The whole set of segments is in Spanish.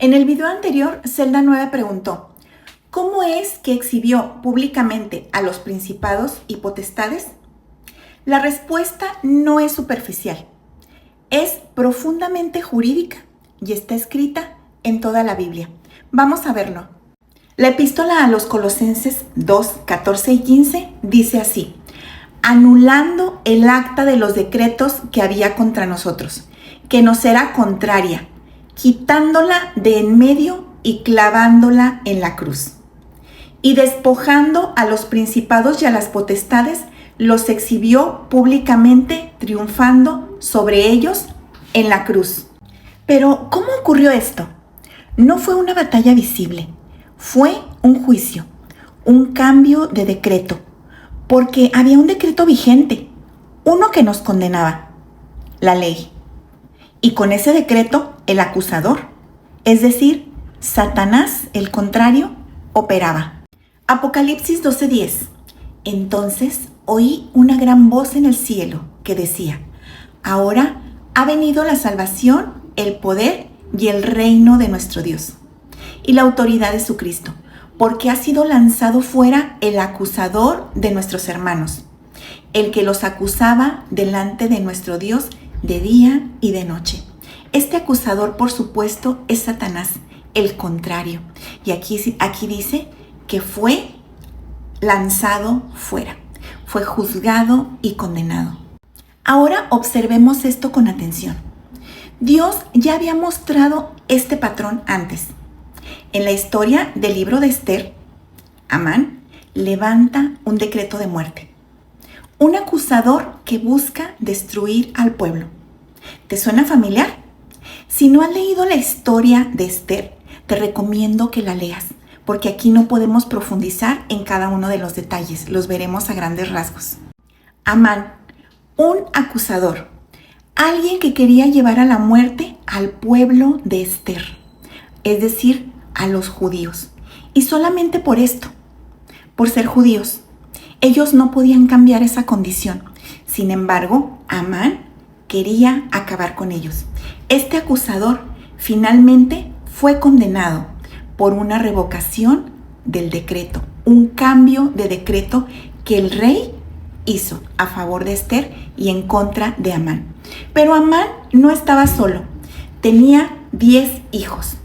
En el video anterior, Zelda 9 preguntó, ¿cómo es que exhibió públicamente a los principados y potestades? La respuesta no es superficial, es profundamente jurídica y está escrita en toda la Biblia. Vamos a verlo. La epístola a los Colosenses 2, 14 y 15 dice así: anulando el acta de los decretos que había contra nosotros, que nos era contraria, quitándola de en medio y clavándola en la cruz. Y despojando a los principados y a las potestades, los exhibió públicamente, triunfando sobre ellos en la cruz. Pero, ¿cómo ocurrió esto? No fue una batalla visible, fue un juicio, un cambio de decreto, porque había un decreto vigente, uno que nos condenaba, la ley. Y con ese decreto, el acusador, es decir, Satanás, el contrario, operaba. Apocalipsis 12:10. Entonces oí una gran voz en el cielo que decía: ahora ha venido la salvación, el poder y el reino de nuestro Dios, y la autoridad de su Cristo, porque ha sido lanzado fuera el acusador de nuestros hermanos, el que los acusaba delante de nuestro Dios de día y de noche. Este acusador, por supuesto, es Satanás, el contrario. Y aquí dice que fue lanzado fuera, fue juzgado y condenado. Ahora observemos esto con atención. Dios ya había mostrado este patrón antes. En la historia del libro de Esther, Amán levanta un decreto de muerte. Un acusador que busca destruir al pueblo. ¿Te suena familiar? Si no has leído la historia de Esther, te recomiendo que la leas, porque aquí no podemos profundizar en cada uno de los detalles, los veremos a grandes rasgos. Amán, un acusador, alguien que quería llevar a la muerte al pueblo de Esther, es decir, a los judíos. Y solamente por esto, por ser judíos, ellos no podían cambiar esa condición. Sin embargo, Amán quería acabar con ellos. Este acusador finalmente fue condenado por una revocación del decreto, un cambio de decreto que el rey hizo a favor de Esther y en contra de Amán. Pero Amán no estaba solo, tenía 10 hijos.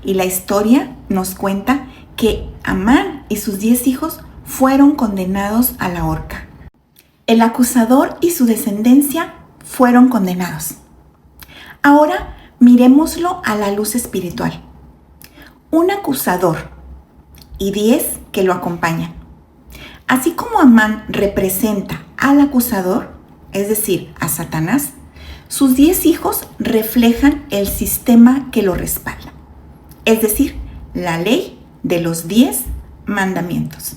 Y la historia nos cuenta que Amán y sus 10 hijos fueron condenados a la horca. El acusador y su descendencia fueron condenados. Ahora miremoslo a la luz espiritual. Un acusador y 10 que lo acompañan. Así como Amán representa al acusador, es decir, a Satanás, sus 10 hijos reflejan el sistema que lo respalda, es decir, la ley de los 10 mandamientos.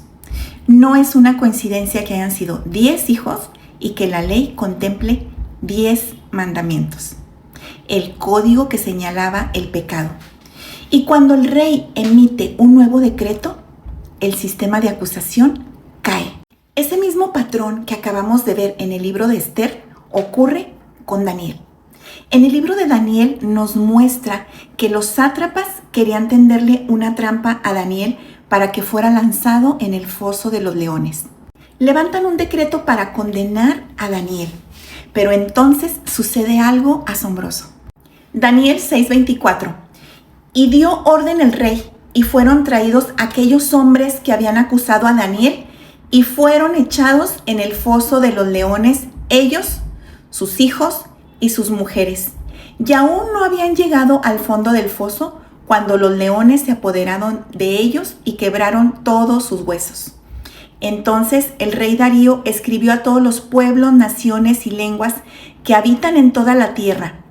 No es una coincidencia que hayan sido 10 hijos y que la ley contemple 10 mandamientos, el código que señalaba el pecado. Y cuando el rey emite un nuevo decreto, el sistema de acusación cae. Ese mismo patrón que acabamos de ver en el libro de Esther ocurre con Daniel. En el libro de Daniel nos muestra que los sátrapas querían tenderle una trampa a Daniel para que fuera lanzado en el foso de los leones. Levantan un decreto para condenar a Daniel, pero entonces sucede algo asombroso. Daniel 6:24. Y dio orden el rey, y fueron traídos aquellos hombres que habían acusado a Daniel, y fueron echados en el foso de los leones, ellos, sus hijos y sus mujeres. Y aún no habían llegado al fondo del foso cuando los leones se apoderaron de ellos y quebraron todos sus huesos. Entonces el rey Darío escribió a todos los pueblos, naciones y lenguas que habitan en toda la tierra: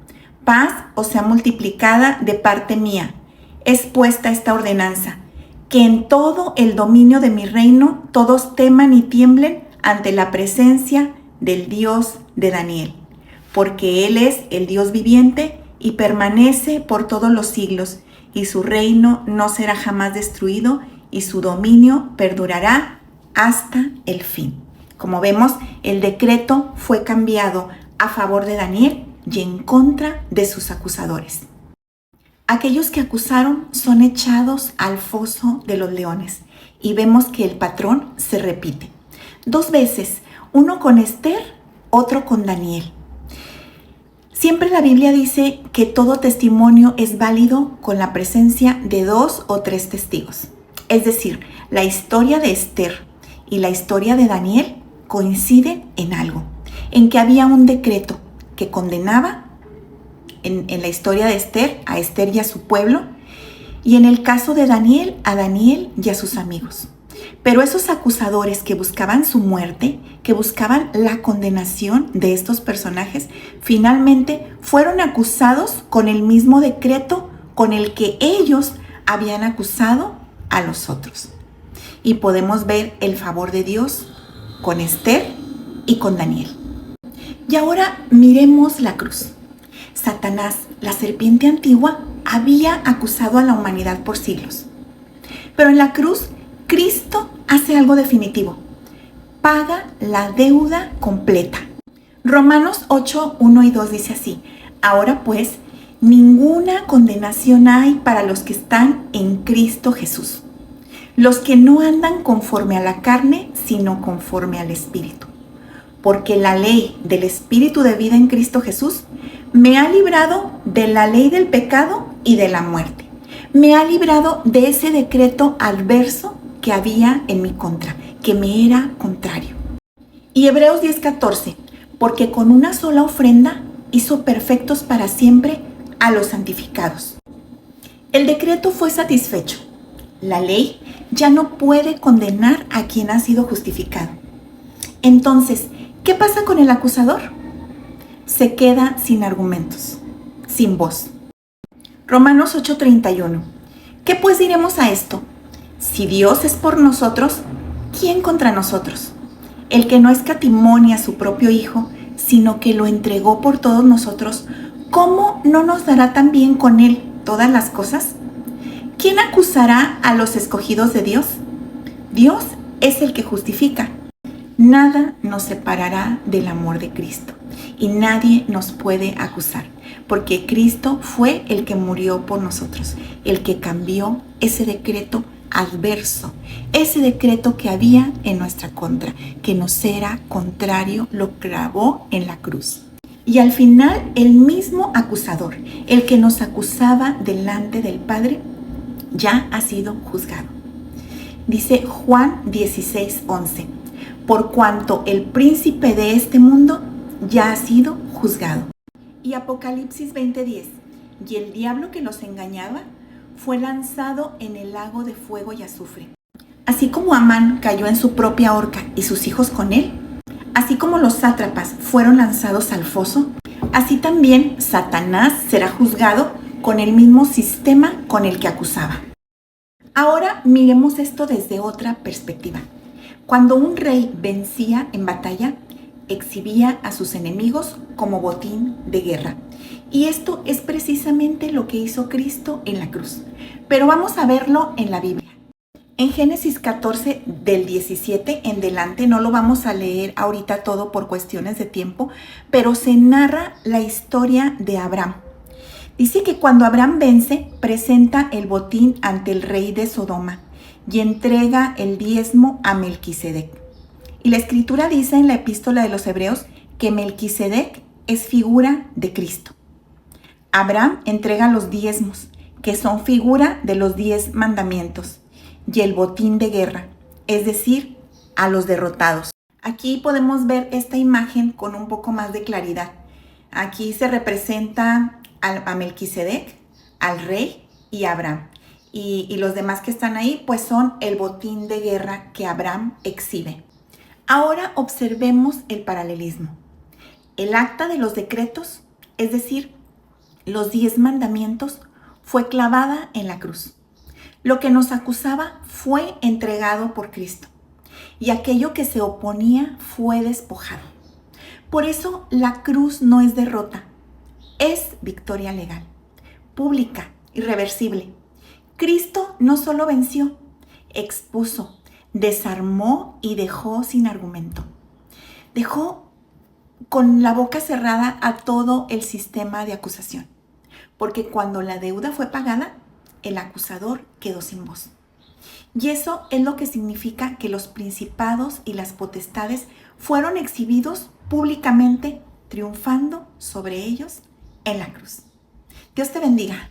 paz os sea multiplicada de parte mía. Es puesta esta ordenanza, que en todo el dominio de mi reino todos teman y tiemblen ante la presencia del Dios de Daniel, porque Él es el Dios viviente y permanece por todos los siglos, y su reino no será jamás destruido, y su dominio perdurará hasta el fin. Como vemos, el decreto fue cambiado a favor de Daniel y en contra de sus acusadores. Aquellos que acusaron son echados al foso de los leones y vemos que el patrón se repite. 2 veces, uno con Esther, otro con Daniel. Siempre la Biblia dice que todo testimonio es válido con la presencia de 2 o 3 testigos. Es decir, la historia de Esther y la historia de Daniel coinciden en algo, en que había un decreto que condenaba en la historia de Esther, a Esther y a su pueblo, y en el caso de Daniel, a Daniel y a sus amigos. Pero esos acusadores que buscaban su muerte, que buscaban la condenación de estos personajes, finalmente fueron acusados con el mismo decreto con el que ellos habían acusado a los otros. Y podemos ver el favor de Dios con Esther y con Daniel. Y ahora miremos la cruz. Satanás, la serpiente antigua, había acusado a la humanidad por siglos. Pero en la cruz, Cristo hace algo definitivo. Paga la deuda completa. Romanos 8, 1 y 2 dice así: ahora pues, ninguna condenación hay para los que están en Cristo Jesús, los que no andan conforme a la carne, sino conforme al Espíritu. Porque la ley del Espíritu de vida en Cristo Jesús me ha librado de la ley del pecado y de la muerte. Me ha librado de ese decreto adverso que había en mi contra, que me era contrario. Y Hebreos 10:14, porque con una sola ofrenda hizo perfectos para siempre a los santificados. El decreto fue satisfecho. La ley ya no puede condenar a quien ha sido justificado. Entonces, ¿qué pasa con el acusador? Se queda sin argumentos, sin voz. Romanos 8:31. ¿Qué pues diremos a esto? Si Dios es por nosotros, ¿quién contra nosotros? El que no escatimó ni a su propio Hijo, sino que lo entregó por todos nosotros, ¿cómo no nos dará también con Él todas las cosas? ¿Quién acusará a los escogidos de Dios? Dios es el que justifica. Nada nos separará del amor de Cristo y nadie nos puede acusar, porque Cristo fue el que murió por nosotros, el que cambió ese decreto adverso, ese decreto que había en nuestra contra, que nos era contrario, lo clavó en la cruz. Y al final el mismo acusador, el que nos acusaba delante del Padre, ya ha sido juzgado. Dice Juan 16:11, por cuanto el príncipe de este mundo ya ha sido juzgado. Y Apocalipsis 20:10, y el diablo que los engañaba fue lanzado en el lago de fuego y azufre. Así como Amán cayó en su propia horca y sus hijos con él, así como los sátrapas fueron lanzados al foso, así también Satanás será juzgado con el mismo sistema con el que acusaba. Ahora miremos esto desde otra perspectiva. Cuando un rey vencía en batalla, exhibía a sus enemigos como botín de guerra. Y esto es precisamente lo que hizo Cristo en la cruz. Pero vamos a verlo en la Biblia. En Génesis 14, del 17 en delante, no lo vamos a leer ahorita todo por cuestiones de tiempo, pero se narra la historia de Abraham. Dice que cuando Abraham vence, presenta el botín ante el rey de Sodoma y entrega el diezmo a Melquisedec. Y la Escritura dice en la Epístola de los Hebreos que Melquisedec es figura de Cristo. Abraham entrega los diezmos, que son figura de los 10 mandamientos, y el botín de guerra, es decir, a los derrotados. Aquí podemos ver esta imagen con un poco más de claridad. Aquí se representa a Melquisedec, al rey y a Abraham. Y los demás que están ahí, pues son el botín de guerra que Abraham exhibe. Ahora observemos el paralelismo. El acta de los decretos, es decir, los 10 mandamientos, fue clavada en la cruz. Lo que nos acusaba fue entregado por Cristo y aquello que se oponía fue despojado. Por eso la cruz no es derrota, es victoria legal, pública, irreversible. Cristo no solo venció, expuso, desarmó y dejó sin argumento. Dejó con la boca cerrada a todo el sistema de acusación. porque cuando la deuda fue pagada, el acusador quedó sin voz. Y eso es lo que significa que los principados y las potestades fueron exhibidos públicamente, triunfando sobre ellos en la cruz. Dios te bendiga.